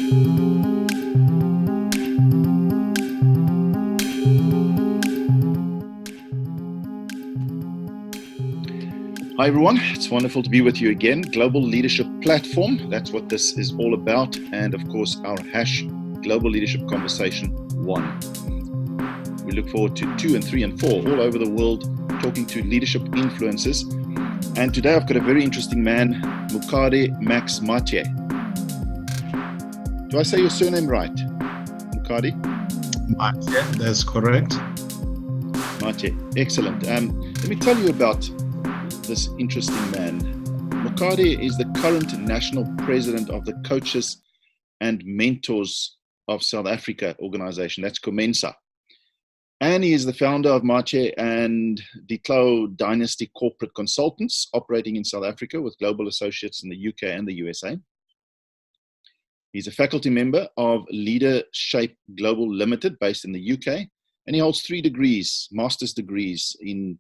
Hi everyone, it's wonderful to be with you again. Global Leadership Platform, that's what this is all about. And of course, our hash Global Leadership Conversation 1. We look forward to 2 and 3 and 4 all over the world, talking to leadership influencers. And today I've got a very interesting man, Mokadi Max Mathye. Do I say your surname right, Mokadi? Mathye, that's correct. Mathye, excellent. Let me tell you about this interesting man. Mokadi is the current national president of the Coaches and Mentors of South Africa organization. That's COMENSA. And he is the founder of Mathye and Declo Dynasty Corporate Consultants, operating in South Africa with global associates in the UK and the USA. He's a faculty member of Leader Shape Global Limited, based in the UK, and he holds 3 degrees, master's degrees in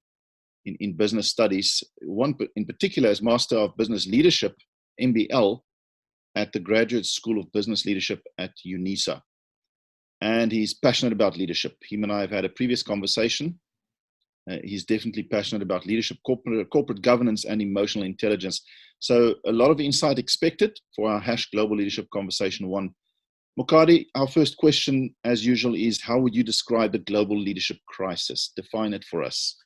business studies. One in particular is Master of Business Leadership, MBL, at the Graduate School of Business Leadership at UNISA. And he's passionate about leadership. Him and I have had a previous conversation. He's definitely passionate about leadership, corporate governance, and emotional intelligence. So a lot of insight expected for our hash Global Leadership Conversation 1. Mokadi, our first question, as usual, is how would you describe the global leadership crisis? Define it for us.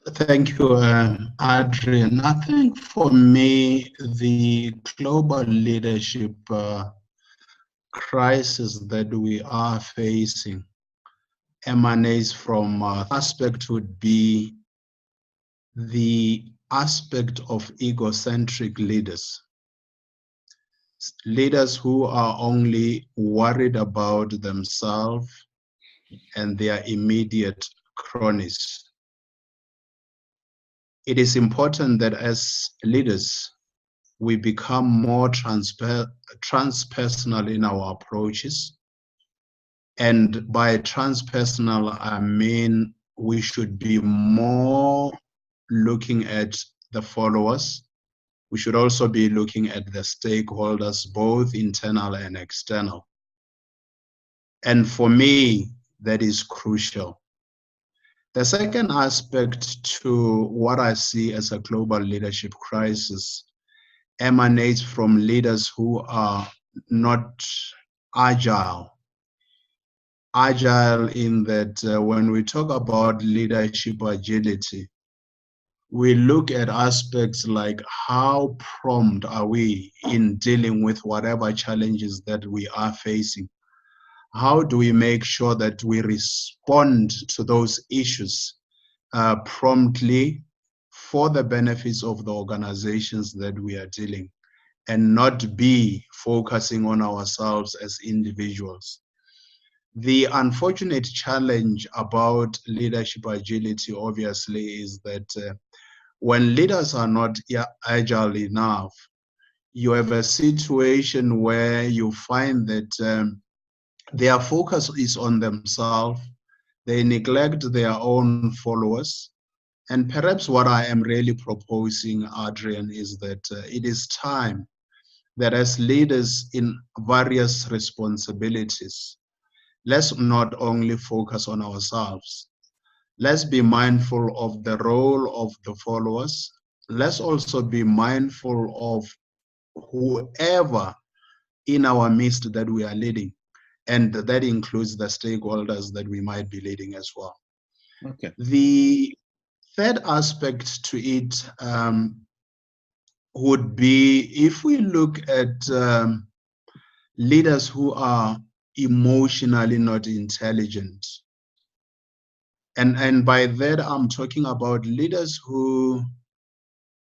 Thank you, Adrian. I think for me, the global leadership crisis that we are facing emanates from aspect would be the aspect of egocentric leaders. Leaders who are only worried about themselves and their immediate cronies. It is important that as leaders, we become more transpersonal in our approaches. And by transpersonal, I mean we should be more looking at the followers. We should also be looking at the stakeholders, both internal and external. And for me, that is crucial. The second aspect to what I see as a global leadership crisis emanates from leaders who are not agile. Agile in that when we talk about leadership agility, we look at aspects like how prompt are we in dealing with whatever challenges that we are facing. How do we make sure that we respond to those issues promptly for the benefits of the organizations that we are dealing, and not be focusing on ourselves as individuals? The unfortunate challenge about leadership agility, obviously, is that when leaders are not agile enough, you have a situation where you find that their focus is on themselves, they neglect their own followers. And perhaps what I am really proposing, Adrian, is that it is time that as leaders in various responsibilities, let's not only focus on ourselves. Let's be mindful of the role of the followers. Let's also be mindful of whoever in our midst that we are leading. And that includes the stakeholders that we might be leading as well. Okay. The third aspect to it would be if we look at leaders who are emotionally not intelligent. And by that, I'm talking about leaders who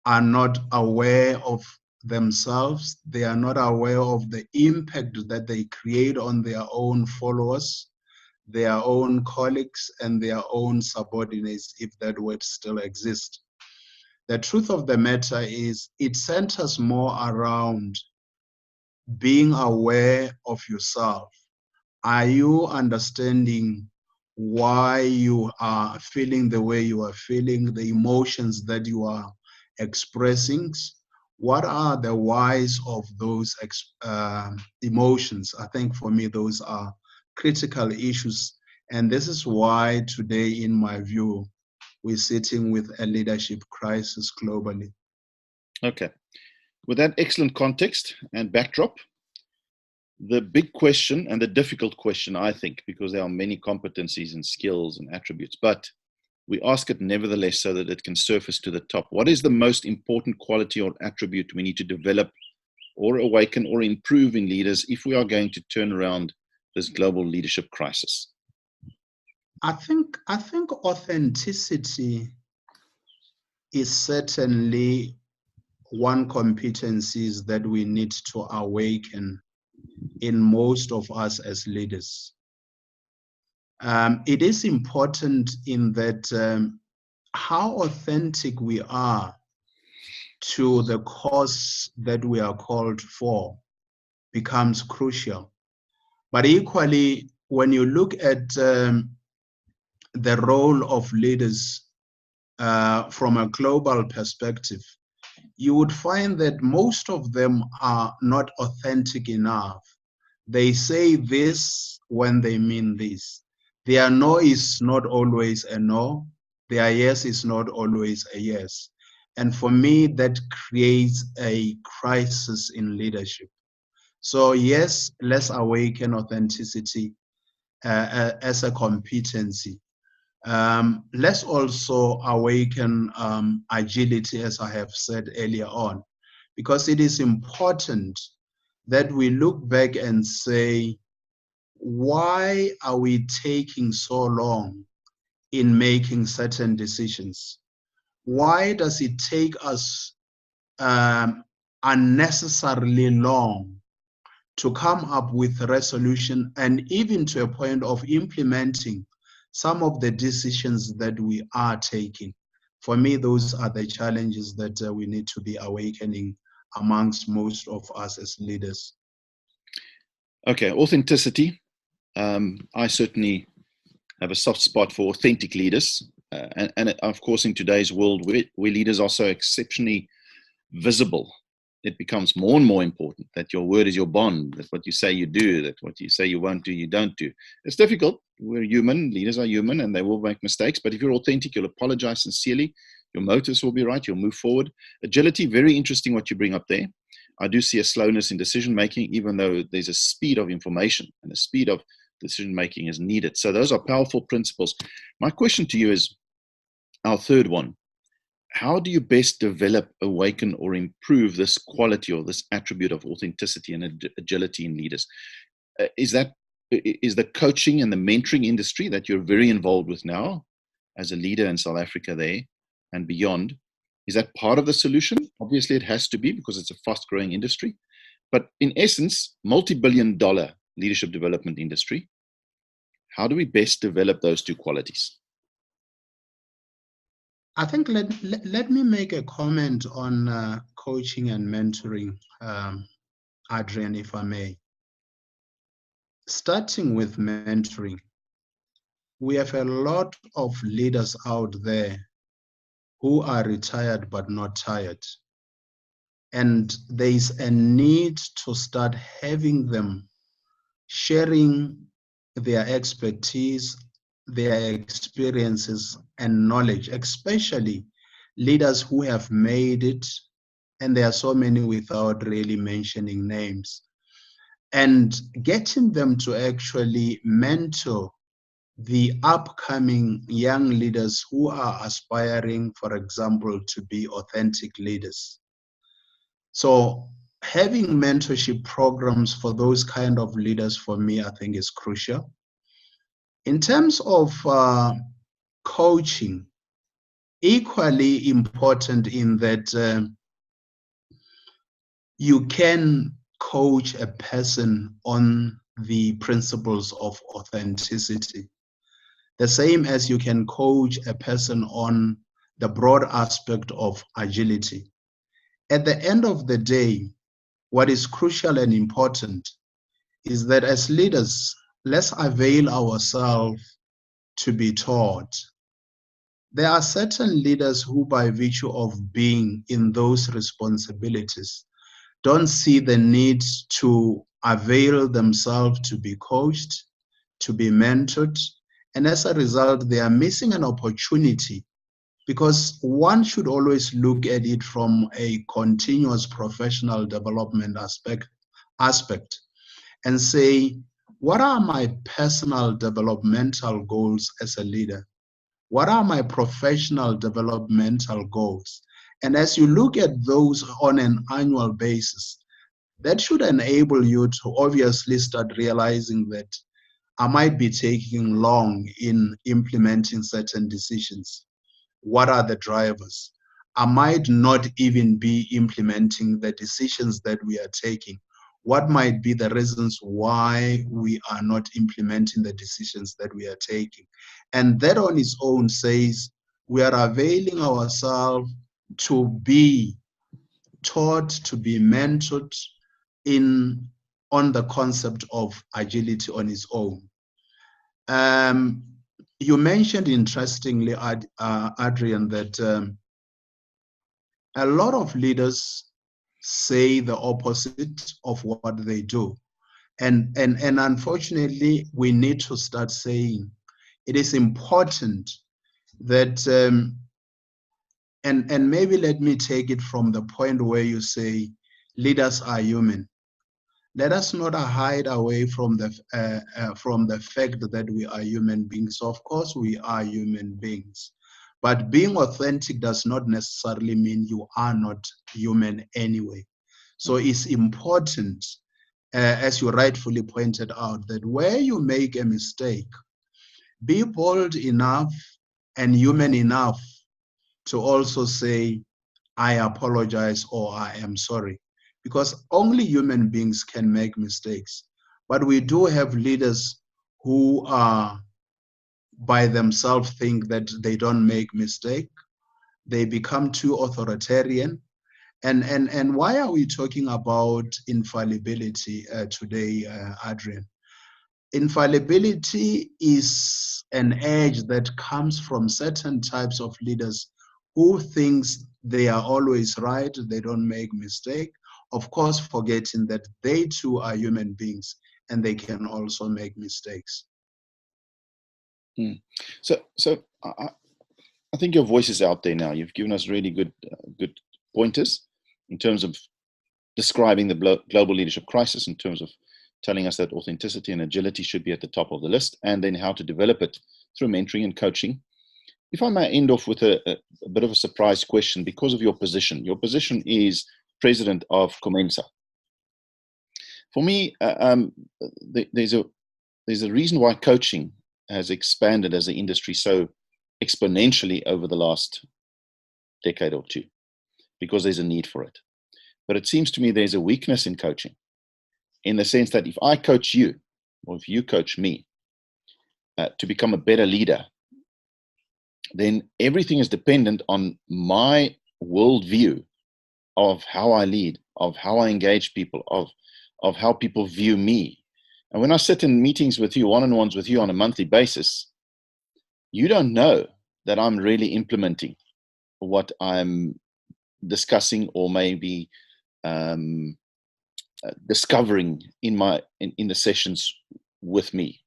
are not aware of themselves. They are not aware of the impact that they create on their own followers, their own colleagues, and their own subordinates, if that word still exists. The truth of the matter is it centers more around being aware of yourself. Are you understanding why you are feeling the way you are feeling, the emotions that you are expressing? What are the whys of those emotions? I think for me, those are critical issues. And this is why today, in my view, we're sitting with a leadership crisis globally. Okay. With that excellent context and backdrop, the big question and the difficult question, I think, because there are many competencies and skills and attributes, but we ask it nevertheless so that it can surface to the top. What is the most important quality or attribute we need to develop or awaken or improve in leaders if we are going to turn around this global leadership crisis? I think authenticity is certainly one competencies that we need to awaken in most of us as leaders. It is important in that how authentic we are to the cause that we are called for becomes crucial. But equally, when you look at the role of leaders from a global perspective, you would find that most of them are not authentic enough. They say this when they mean this. Their no is not always a no. Their yes is not always a yes. And for me, that creates a crisis in leadership. So yes, let's awaken authenticity as a competency. Let's also awaken agility, as I have said earlier on, because it is important that we look back and say, why are we taking so long in making certain decisions? Why does it take us unnecessarily long to come up with a resolution and even to a point of implementing some of the decisions that we are taking? For me, those are the challenges that we need to be awakening amongst most of us as leaders. Okay, authenticity. I certainly have a soft spot for authentic leaders. And of course, in today's world, where leaders are so exceptionally visible, it becomes more and more important that your word is your bond, that what you say you do, that what you say you won't do, you don't do. It's difficult. We're human. Leaders are human, and they will make mistakes. But if you're authentic, you'll apologize sincerely. Your motives will be right. You'll move forward. Agility, very interesting what you bring up there. I do see a slowness in decision-making, even though there's a speed of information and a speed of decision-making is needed. So those are powerful principles. My question to you is our third one. How do you best develop, awaken, or improve this quality or this attribute of authenticity and agility in leaders? Is the coaching and the mentoring industry that you're very involved with now as a leader in South Africa there and beyond, is that part of the solution? Obviously, it has to be because it's a fast-growing industry. But in essence, multi-billion-dollar leadership development industry. How do we best develop those two qualities? I think let me make a comment on coaching and mentoring, Adrian, if I may. Starting with mentoring, we have a lot of leaders out there who are retired but not tired. And there is a need to start having them sharing their expertise, their experiences and knowledge, especially leaders who have made it, and there are so many without really mentioning names, and getting them to actually mentor the upcoming young leaders who are aspiring, for example, to be authentic leaders. So having mentorship programs for those kind of leaders, for me, I think is crucial. In terms of coaching, equally important in that you can coach a person on the principles of authenticity, the same as you can coach a person on the broad aspect of agility. At the end of the day, what is crucial and important is that as leaders, let's avail ourselves to be taught. There are certain leaders who, by virtue of being in those responsibilities, don't see the need to avail themselves to be coached, to be mentored. And as a result, they are missing an opportunity, because one should always look at it from a continuous professional development aspect and say, what are my personal developmental goals as a leader? What are my professional developmental goals? And as you look at those on an annual basis, that should enable you to obviously start realizing that I might be taking long in implementing certain decisions. What are the drivers? I might not even be implementing the decisions that we are taking. What might be the reasons why we are not implementing the decisions that we are taking? And that on its own says we are availing ourselves to be taught, to be mentored on the concept of agility on its own. You mentioned interestingly, Adrian, that a lot of leaders say the opposite of what they do. And unfortunately, we need to start saying it is important that, and maybe let me take it from the point where you say leaders are human. Let us not hide away from the fact that we are human beings. Of course, we are human beings, but being authentic does not necessarily mean you are not human anyway. So it's important, as you rightfully pointed out, that where you make a mistake, be bold enough and human enough to also say, I apologize or I am sorry, because only human beings can make mistakes. But we do have leaders who are by themselves think that they don't make mistake. They become too authoritarian. And why are we talking about infallibility today, Adrian? Infallibility is an edge that comes from certain types of leaders who thinks they are always right, they don't make mistake, of course forgetting that they too are human beings and they can also make mistakes. So I think your voice is out there now. You've given us really good pointers in terms of describing the global leadership crisis, in terms of telling us that authenticity and agility should be at the top of the list, and then how to develop it through mentoring and coaching. If I may end off with a bit of a surprise question, because of your position. Your position is president of COMENSA. For me, there's a reason why coaching has expanded as an industry so exponentially over the last decade or two, because there's a need for it. But it seems to me there's a weakness in coaching, in the sense that if I coach you, or if you coach me, to become a better leader, then everything is dependent on my worldview of how I lead, of how I engage people, of how people view me. And when I sit in meetings with you, one-on-ones with you on a monthly basis, you don't know that I'm really implementing what I'm discussing, or maybe discovering in the sessions with me,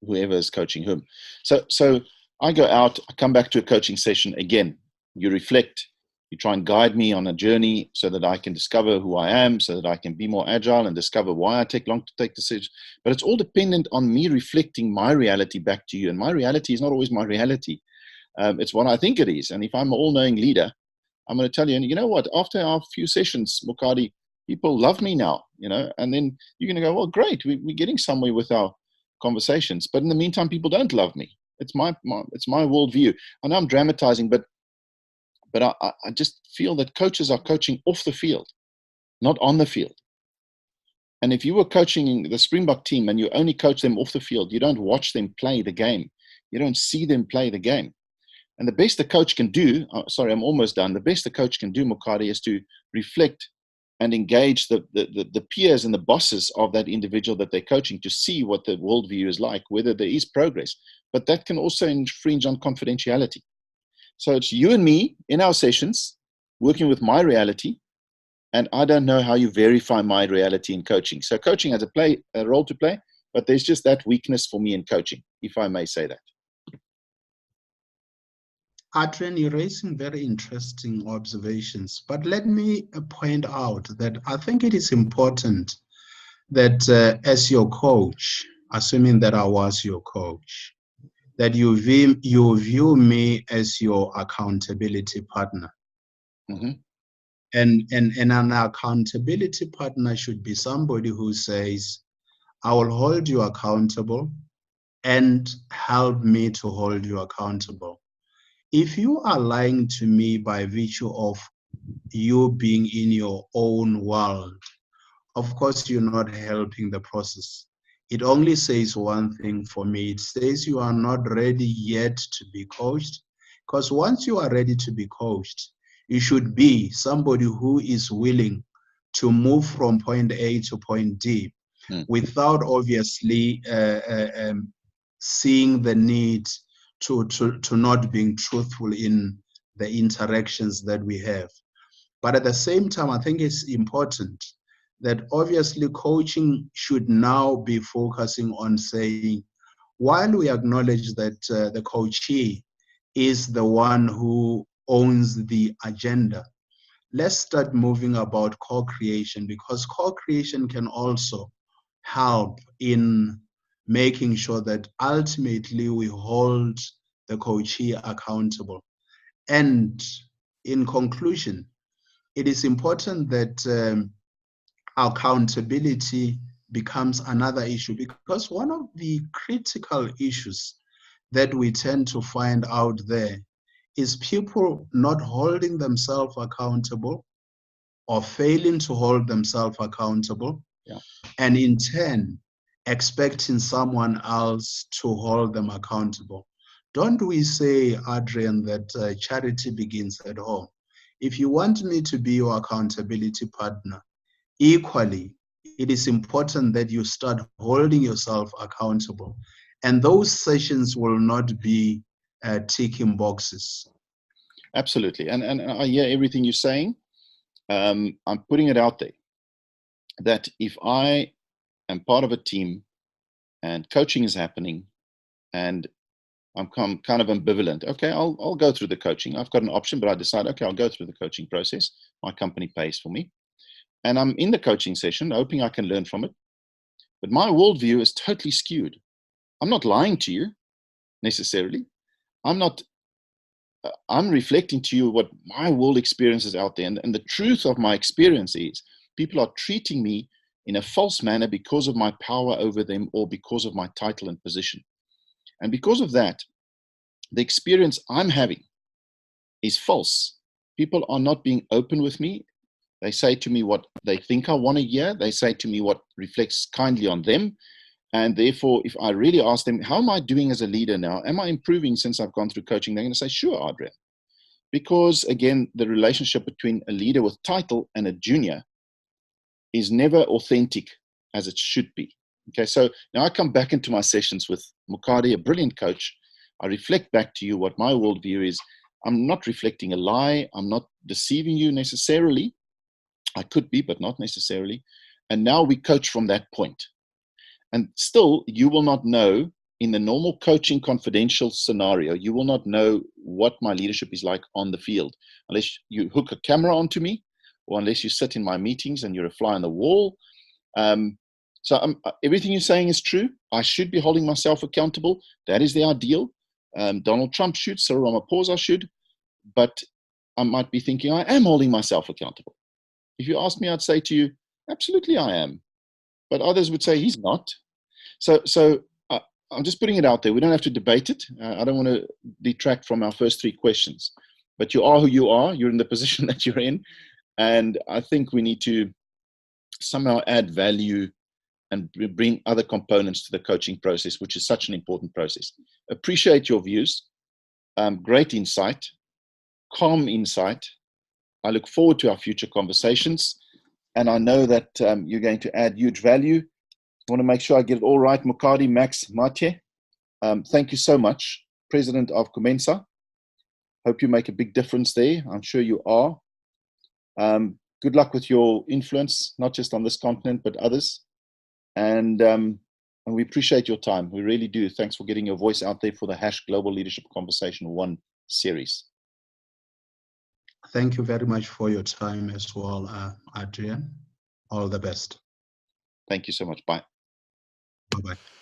whoever is coaching whom. So I go out, I come back to a coaching session again. You reflect, you try and guide me on a journey so that I can discover who I am, so that I can be more agile and discover why I take long to take decisions. But it's all dependent on me reflecting my reality back to you. And my reality is not always my reality. It's what I think it is. And if I'm an all-knowing leader, I'm going to tell you, and you know what, after our few sessions, Mokadi, people love me now, and then you're going to go, well, great, we're getting somewhere with our conversations. But in the meantime, people don't love me. It's my worldview. I know I'm dramatizing, but I just feel that coaches are coaching off the field, not on the field. And if you were coaching the Springbok team and you only coach them off the field, you don't watch them play the game. You don't see them play the game. And the best the coach can do, sorry, I'm almost done. The best the coach can do, Mokadi, is to reflect and engage the peers and the bosses of that individual that they're coaching, to see what the worldview is like, whether there is progress. But that can also infringe on confidentiality. So it's you and me in our sessions, working with my reality, and I don't know how you verify my reality in coaching. So coaching has a role to play, but there's just that weakness for me in coaching, if I may say that. Adrian, you're raising very interesting observations, but let me point out that I think it is important that as your coach, assuming that I was your coach, that you view me as your accountability partner. Mm-hmm. And an accountability partner should be somebody who says, I will hold you accountable and help me to hold you accountable. If you are lying to me by virtue of you being in your own world, of course, you're not helping the process. It only says one thing for me. It says you are not ready yet to be coached. Because once you are ready to be coached, you should be somebody who is willing to move from point A to point D without obviously seeing the need to not being truthful in the interactions that we have. But at the same time, I think it's important that obviously coaching should now be focusing on saying, while we acknowledge that the coachee is the one who owns the agenda, let's start moving about co-creation, because co-creation can also help in making sure that ultimately we hold the coachee accountable. And in conclusion, it is important that accountability becomes another issue, because one of the critical issues that we tend to find out there is people not holding themselves accountable or failing to hold themselves accountable, and in turn expecting someone else to hold them accountable. Don't we say, Adrian, that charity begins at home? If you want me to be your accountability partner, equally, it is important that you start holding yourself accountable. And those sessions will not be ticking boxes. Absolutely. And I hear everything you're saying. I'm putting it out there that if I am part of a team and coaching is happening and I'm kind of ambivalent, okay, I'll go through the coaching. I've got an option, but I decide, okay, I'll go through the coaching process. My company pays for me. And I'm in the coaching session, hoping I can learn from it. But my worldview is totally skewed. I'm not lying to you necessarily. I'm reflecting to you what my world experience is out there. And the truth of my experience is people are treating me in a false manner because of my power over them or because of my title and position. And because of that, the experience I'm having is false. People are not being open with me. They say to me what they think I want to hear. They say to me what reflects kindly on them. And therefore, if I really ask them, how am I doing as a leader now? Am I improving since I've gone through coaching? They're going to say, sure, Adrian. Because again, the relationship between a leader with title and a junior is never authentic as it should be. Okay, so now I come back into my sessions with Mokadi, a brilliant coach. I reflect back to you what my worldview is. I'm not reflecting a lie. I'm not deceiving you necessarily. I could be, but not necessarily. And now we coach from that point. And still, you will not know in the normal coaching confidential scenario, you will not know what my leadership is like on the field unless you hook a camera onto me or unless you sit in my meetings and you're a fly on the wall. Everything you're saying is true. I should be holding myself accountable. That is the ideal. Donald Trump should, Cyril Ramaphosa should, but I might be thinking I am holding myself accountable. If you ask me, I'd say to you, absolutely I am. But others would say he's not. So I'm just putting it out there. We don't have to debate it. I don't want to detract from our first three questions. But you are who you are. You're in the position that you're in. And I think we need to somehow add value and bring other components to the coaching process, which is such an important process. Appreciate your views. Great insight. Calm insight. I look forward to our future conversations. And I know that you're going to add huge value. I want to make sure I get it all right. Mokadi, Max, Mathye, thank you so much, President of COMENSA. Hope you make a big difference there. I'm sure you are. Good luck with your influence, not just on this continent, but others. And we appreciate your time. We really do. Thanks for getting your voice out there for the Global Leadership Conversation 1 series. Thank you very much for your time as well, Adrian. All the best. Thank you so much. Bye. Bye-bye.